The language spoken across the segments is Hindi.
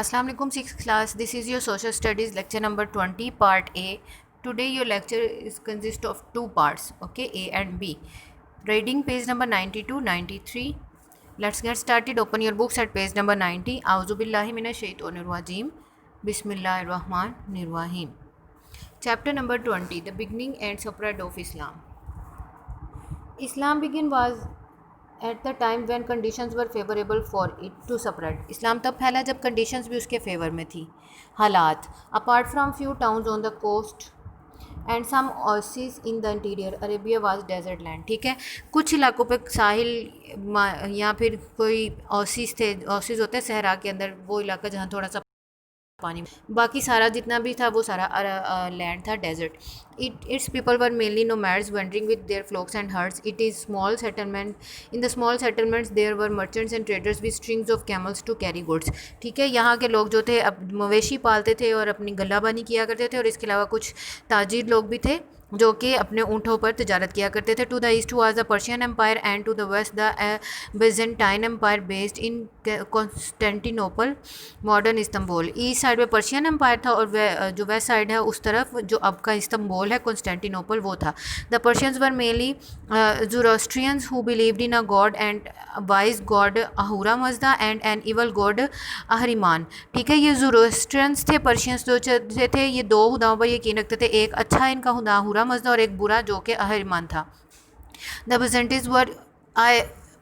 Assalamu alaikum, 6th class. This is your social studies lecture number 20, part A. Today your lecture is consist of two parts, okay, A and B. Reading page number 92, 93. Let's get started. Open your books at page number 90. A'udhu billahi minash shaitonir rajim. Bismillahir rahmanir rahim. Chapter number 20, the beginning and spread of Islam. Islam begin was at the time when conditions were favourable for it to spread. इस्लाम तब फैला जब कंडीशंस भी उसके फेवर में थी. हालात apart from few towns on the coast and some oasis in the interior Arabia was desert land. ठीक है, कुछ इलाकों पे साहिल या फिर कोई ओसिस थे. ओसिस होते हैं सहरा के अंदर वो इलाका जहाँ थोड़ा सा पानी. बाकी सारा जितना भी था वो सारा लैंड था desert. Its people were mainly nomads wandering with their flocks and herds. It is small settlement. In the small settlements there were merchants and traders with strings of camels to carry goods. ठीक है, यहाँ के लोग जो थे अब मवेशी पालते थे और अपनी गल्लाबानी किया करते थे, और इसके अलावा कुछ ताजिर लोग भी थे जो कि अपने ऊँटों पर तजारत किया करते थे. To the east was the Persian empire and to the west the Byzantine empire based in Constantinople modern Istanbul. East side में पर्शियन एम्पायर था और जो वेस्ट साइड है उस तरफ जो अब का इस्तंबुल है कॉन्स्टेंटिनोपल वो था. The Persians were mainly Zoroastrians who believed in a god and wise god Ahura Mazda and an evil god Ahriman. ठीक है, ये ज़ोरोस्ट्रियंस थे. पर्शियंस जो थे ये दो खुदाओं पर यकीन रखते थे. एक अच्छा इनका खुदा अहूरा मजदा और एक बुरा जो कि अहरिमान था. The Byzantines were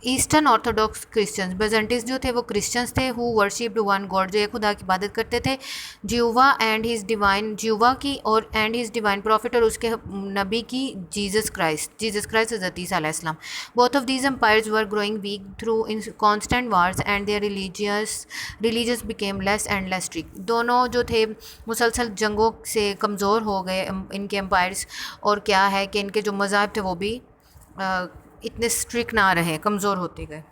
Eastern Orthodox Christians. Byzantines जो थे वो क्रिश्चियंस थे हु वर्शिप्ड वन गॉड, जो एक खुदा की इबादत करते थे. जियोवा एंड हिज डिवाइन, जियोवा की और एंड हिज डिवाइन प्रॉफिट और उसके नबी की जीसस क्राइस्ट हज़रत ईसा अलैहिस्सलाम. Both of these empires were growing weak through in constant wars and their religious became less and less strict. दोनों जो थे मुसलसल जंगों से कमज़ोर हो गए इनके एम्पायर्स, और क्या है कि इनके जो मज़ाहब थे वो भी इतने स्ट्रिक्ट ना रहे, कमज़ोर होते गए.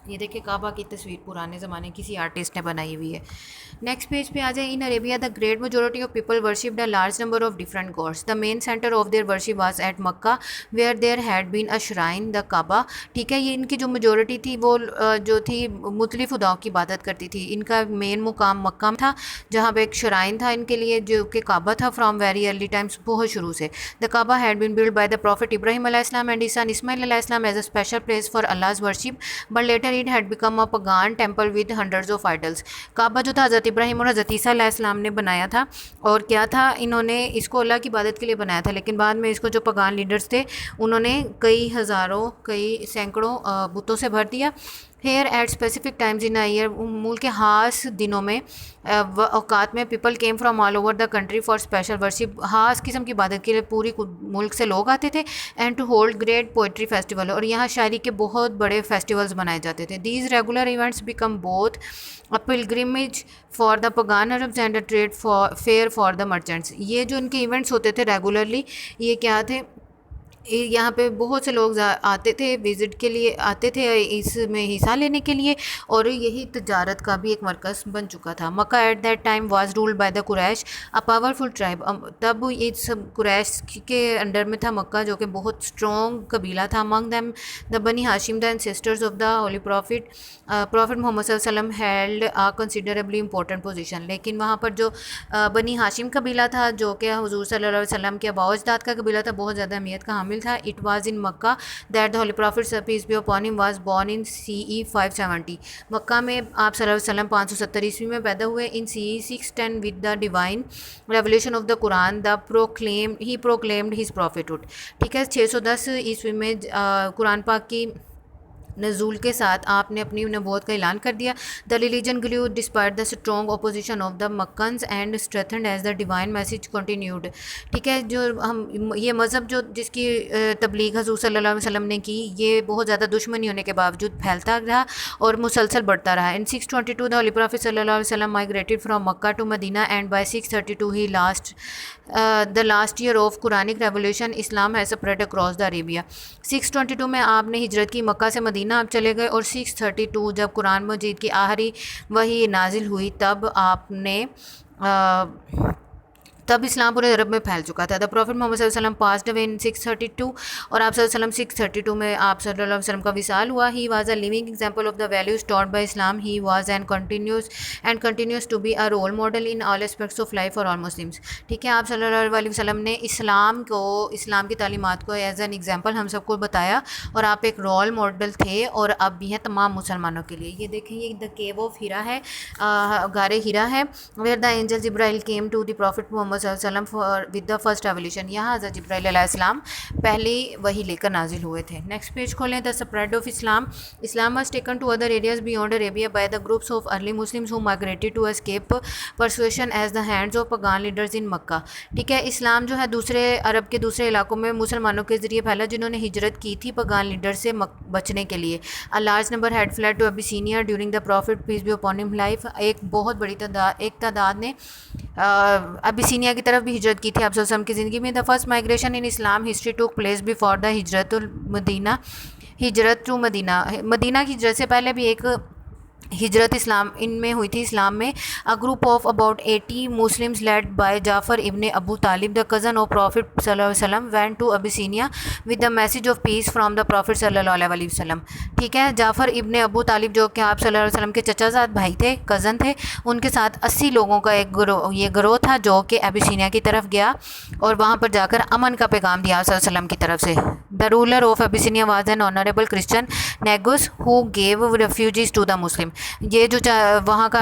ये देखिए काबा की तस्वीर पुराने ज़माने किसी आर्टिस्ट ने बनाई हुई है. नेक्स्ट पेज पे आ जाए. In Arabia the great majority of people worshipped a large number of different gods. The main centre of their worship was at Mecca where there had been a shrine the Kaaba. ठीक है, ये इनकी जो मेजोरिटी थी वो जो थी मुख्तलिफ खुदाओं की इबादत करती थी. इनका मेन मुकाम मक्का में था जहाँ पे एक श्राइन था इनके लिए जो कि काबा था फ्राम वेरी अर्ली टाइम्स, बहुत शुरू से. The Kaaba had been build by the prophet Ibrahim अलैहिस्सलाम एंड हिज सन इस्माइल अलैहिस्सलाम as a special place for Allah's worship, but later it had become a pagan temple with hundreds of idols. Kaaba जो था हज़रत इब्राहिम और हज़रत ईसा अलैहिस्सलाम ने बनाया था, और क्या था इन्होंने इसको अल्लाह की इबादत के लिए बनाया था, लेकिन बाद में इसको जो पगान लीडर्स थे उन्होंने कई हज़ारों कई सैकड़ों बुतों से भर दिया. Here at specific times in year, मुल्क के ख़ास दिनों में औकात में people came from all over the country for special worship. ख़ास किस्म की इबादत के लिए पूरी मुल्क से लोग आते थे. And to hold great poetry festival, और यहाँ शायरी के बहुत बड़े फेस्टिवल्स मनाए जाते थे. These regular events become both a pilgrimage for the pagan Arabs and a trade fair for the merchants. ये जो इनके इवेंट्स होते थे रेगुलरली, ये क्या थे, यहाँ पे बहुत से लोग आते थे विज़िट के लिए, आते थे इसमें हिस्सा लेने के लिए, और यही तजारत का भी एक मरकज़ बन चुका था. Mecca at that time was ruled by the Quraish, a powerful tribe. तब इस कुरैश के अंडर में था मक्का जो कि बहुत स्ट्रॉन्ग कबीला था. Among them the Bani Hashim the ancestors of the holy prophet Muhammad सल्लल्लाहु अलैहि वसल्लम held a considerably important position. लेकिन वहाँ पर जो बनी हाशिम कबीला था जो कि हुजूर सल्लल्लाहु अलैहि वसल्लम के अबा अजदाद का कबीला था, बहुत ज़्यादा अहमियत का हामिल था. It was in Mecca that the holy prophet peace be upon him was born in CE 570. मक्का में आप सल्लल्लाहु अलैहि वसल्लम 570 ईस्वी में पैदा हुए. इन CE 610 with the divine revelation of the Quran the proclaimed his prophethood. ठीक है, 610 ईस्वी में कुरान पाक की नज़ूल के साथ आपने अपनी नबूवत का ऐलान कर दिया. The religion grew despite the strong opposition of the Meccans and strengthened as the divine message continued. ठीक है, जो हम ये मज़हब जो जिसकी तबलीग हज़ूर सल्लल्लाहु अलैहि वसल्लम ने की, ये बहुत ज़्यादा दुश्मनी होने के बावजूद फैलता रहा और मुसलसल बढ़ता रहा. इन 622 द होली प्रॉफिट सल्लल्लाहु अलैहि वसल्लम migrated from Mecca to Medina and by 632 he the last year of Quranic revolution Islam has spread across the Arabia. 622 में आपने हिजरत की, मक्का से मदीना आप चले गए, और 632 जब कुरान मजीद की आखिरी वही नाजिल हुई तब आपने तब इस्लाम पूरे अरब में फैल चुका था। द प्रॉफिट मोहम्मद सल्लल्लाहु अलैहि वसल्लम पास्ड अवे इन 632 और आप सल्लल्लाहु अलैहि वसल्लम 632 में आप सल्लल्लाहु अलैहि वसल्लम का विसाल हुआ। He was a living example of the values taught by Islam. He was and continues to be a role model in all aspects of life for all Muslims. ठीक है, आप सल्लल्लाहु अलैहि वसल्लम ने इस्लाम की तालीमात को एज एन एग्जाम्पल हम सबको बताया और आप एक रोल मॉडल थे और अब भी हैं तमाम मुसलमानों के लिए। ये देखें, ये द केव ऑफ हीरा है, गारे हीरा है, where the angel Jibrail came to the prophet Muhammad सल्लल्लाहु अलैहि वसल्लम विद द फर्स्ट एवोल्यूशन। यहाँ हज़रत जिब्राइल अलैहिस्सलाम पहले वही लेकर नाजिल हुए थे। नेक्स्ट पेज खोलें। The spread of Islam. Islam was taken to other areas beyond Arabia by the groups of early Muslims who migrated to escape persuasion as the hands of pagan leaders in Mecca. ठीक है, इस्लाम जो है दूसरे अरब के दूसरे इलाकों में मुसलमानों के ज़रिए फैला जिन्होंने हिजरत की थी पगान लीडर से बचने के लिए। A large number had fled to Abyssinia during the prophet peace be upon him life. एक बहुत बड़ी तादाद ने अबिसीनिया की तरफ भी हिजरत की थी आप वसल्लम की ज़िंदगी में। The first migration in Islam history took place before the हिजरत टू मदीना। मदीना की हिजरत से पहले भी एक हिजरत इस्लाम इनमें हुई थी इस्लाम में। A group of about 80 Muslims led by Jafar ibn Abu Talib the cousin of prophet सल्लल्लाहु अलैहि वसल्लम went to Abyssinia with the message of peace from the prophet सल्लल्लाहु अलैहि वसल्लम। ठीक है, जाफ़र इब्ने अबू तालिब जो कि आप सल्लल्लाहु अलैहि वसल्लम के चचाजाद भाई थे, कज़न थे, उनके साथ 80 लोगों का एक गिरोह था जो कि अबिसीनिया की तरफ गया और वहाँ पर जाकर अमन का पैगाम दिया सल्लल्लाहु अलैहि वसल्लम की तरफ से। The ruler of Abyssinia was an honourable Christian Negus who gave refugees to the Muslim. ये जो वहाँ का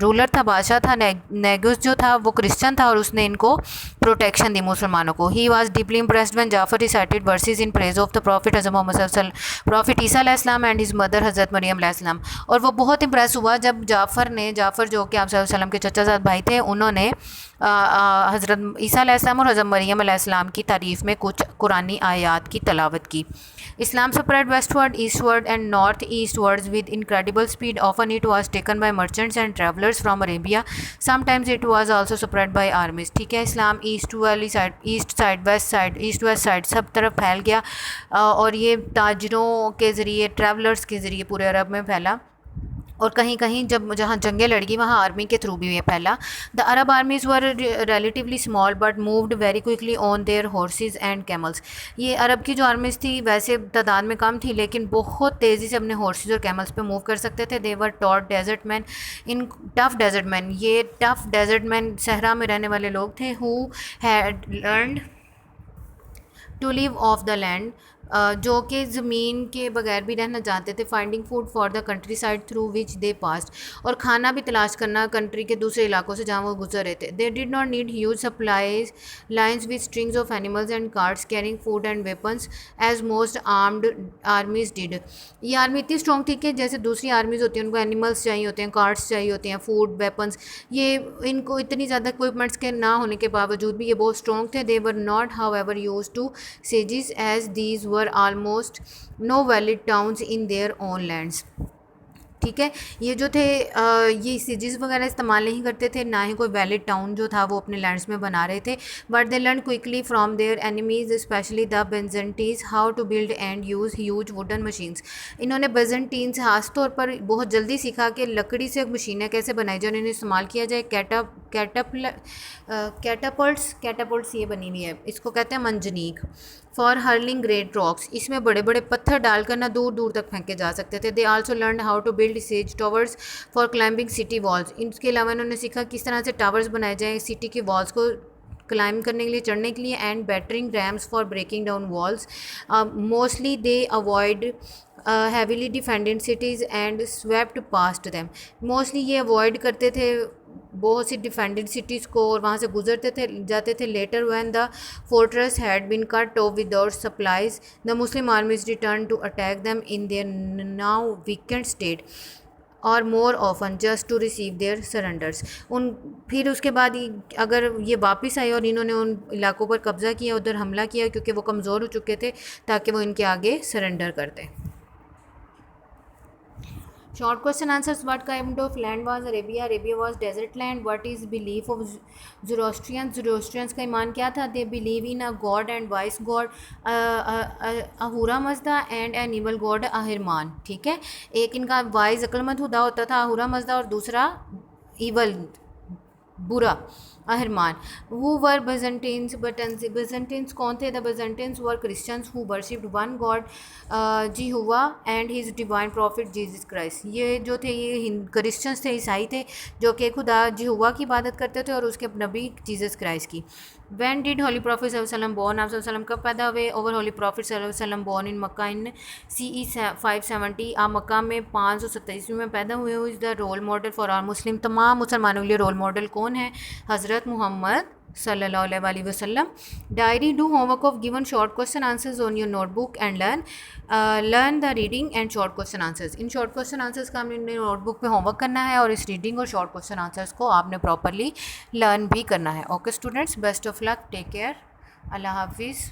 रूलर था, बादशाह था, नेगुस जो था वो क्रिश्चियन था और उसने इनको प्रोटेक्शन दी मुसलमानों को। He was deeply impressed when Jafar recited verses in praise of the prophet हज़रत मोहम्मद प्रॉफिट ईसा अलैहिस्सलाम एंड हिज मदर हज़रत मरियम अलैहिस्सलाम। और वो बहुत इम्प्रेस हुआ जब जाफ़र जो कि आप सल्लल्लाहु अलैहि वसल्लम के चचाजाद भाई थे, उन्होंने हज़रत ईसा अलैहिस्सलाम और हज़रत मरियम अलैहिस्सलाम की तारीफ़ में कुछ कुरानी आयात की तलावत की। Islam spread westward, eastward and north eastwards with incredible speed. Often it was taken by merchants and travellers from Arabia. Sometimes it was also spread by armies. ठीक है, इस्लाम ईस्ट वाली side, east side, east west side सब तरफ फैल गया और ये ताजरों के ज़रिए, ट्रैवलर्स के ज़रिए पूरे अरब में फैला और कहीं कहीं जहाँ जंगें लड़गी वहाँ आर्मी के थ्रू भी ये फैला। The Arab armies were relatively small but moved very quickly on their horses and camels. ये अरब की जो आर्मीज़ थी वैसे तादाद में कम थी लेकिन बहुत तेज़ी से अपने हॉर्सेस और कैमल्स पे मूव कर सकते थे। They were taught desert man in tough desert man. ये टफ डेजर्ट मैन सहरा में रहने वाले लोग थे who had learned to live off the land, जो कि ज़मीन के बगैर भी रहना चाहते थे। Finding food for the countryside through which they passed, और खाना भी तलाश करना कंट्री के दूसरे इलाकों से जहाँ वो गुजर रहे थे। They did not need huge supplies lines with strings of animals and carts carrying food and weapons as most armed armies did. ये आर्मी इतनी स्ट्रॉन्ग थी कि जैसे दूसरी आर्मीज़ होती हैं उनको एनिमल्स चाहिए होते हैं, कार्ट्स चाहिए होते हैं, फूड, वेपन्स, ये इनको इतनी ज़्यादा इक्विपमेंट्स के ना होने के बावजूद भी ये बहुत स्ट्रॉन्ग थे। They were not however use to sieges as these were almost no valid towns in their own lands। ठीक है, ये जो थे ये सीजीज वगैरह इस्तेमाल नहीं करते थे, ना ही कोई वैलिड टाउन जो था वो अपने लैंड्स में बना रहे थे। But they learn quickly from their enemies specially the Byzantines how to build and use huge wooden machines. इन्होंने बेजेंटीन से खास तौर पर बहुत जल्दी सीखा कि लकड़ी से मशीनें कैसे बनाई जाए, उन्हें इस्तेमाल किया जाए। कैटापल्ट्स ये बनी हुई है, इसको कहते हैं मंजनीक। फॉर हर्लिंग ग्रेट रॉक्स, इसमें बड़े बड़े पत्थर डालकर ना दूर दूर तक फेंके जा सकते थे। They also learn how to build siege towers for climbing city walls. इसके अलावा इन्होंने सीखा किस तरह से टावर्स बनाए जाएँ सिटी की वॉल्स को क्लाइंब करने के लिए, चढ़ने के लिए। And battering rams for breaking down walls. Mostly they avoid heavily defended cities and swept past them. Mostly ये अवॉइड करते थे बहुत सी डिफेंडेड सिटीज़ को और वहाँ से गुजरते जाते थे। Later when the fortress had been cut off without supplies the Muslim armies return to attack them in their now weakened state or more often just to receive their surrenders. फिर उसके बाद अगर ये वापस आए और इन्होंने उन इलाकों पर कब्ज़ा किया, उधर हमला किया क्योंकि वो कमज़ोर हो चुके थे, ताकि वो इनके आगे सरेंडर करते। Short question answers. What kind of land was Arabia? Arabia was desert land. What is belief of Zoroastrians का ईमान क्या था? They believe in a god and wise god Ahura Mazda and an evil god Ahriman. ठीक है, एक इनका वाइज अक्लमंद खुदा होता था अहूरा मजदा और दूसरा इवल बुरा अहरमान। हु वर बजेंटेन्स, बजेंटेन्स कौन थे? The Byzantines were Christians who worshipped one god Jehovah and his divine prophet Jesus Christ. ये जो थे ये क्रिश्चियंस थे, ईसाई थे, जो कि खुदा जिहुवा की इबादत करते थे और उसके नबी जीसस क्राइस्ट की। When did Holy Prophet वसल्लम born? आप वसल्लम कब पैदा हुए? ओवर होली प्रॉफिट वसल्लम born in Mecca in CE 570। आप मक्का में 527 में पैदा हुए हो। Is the role model for our Muslim. तमाम मुसलमानों के लिए रोल मॉडल कौन है? हज़रत मोहम्मद सल्लल्लाहु अलैहि वसल्लम। Diary, do homework of given short question answers on your notebook and learn the reading and short question answers. In short question answers का हमने नोटबुक पे होमवर्क करना है और इस रीडिंग और शॉर्ट क्वेश्चन आंसर्स को आपने प्रॉपरली लर्न भी करना है। Okay students, best of luck, take care, अल्लाह हाफिज़।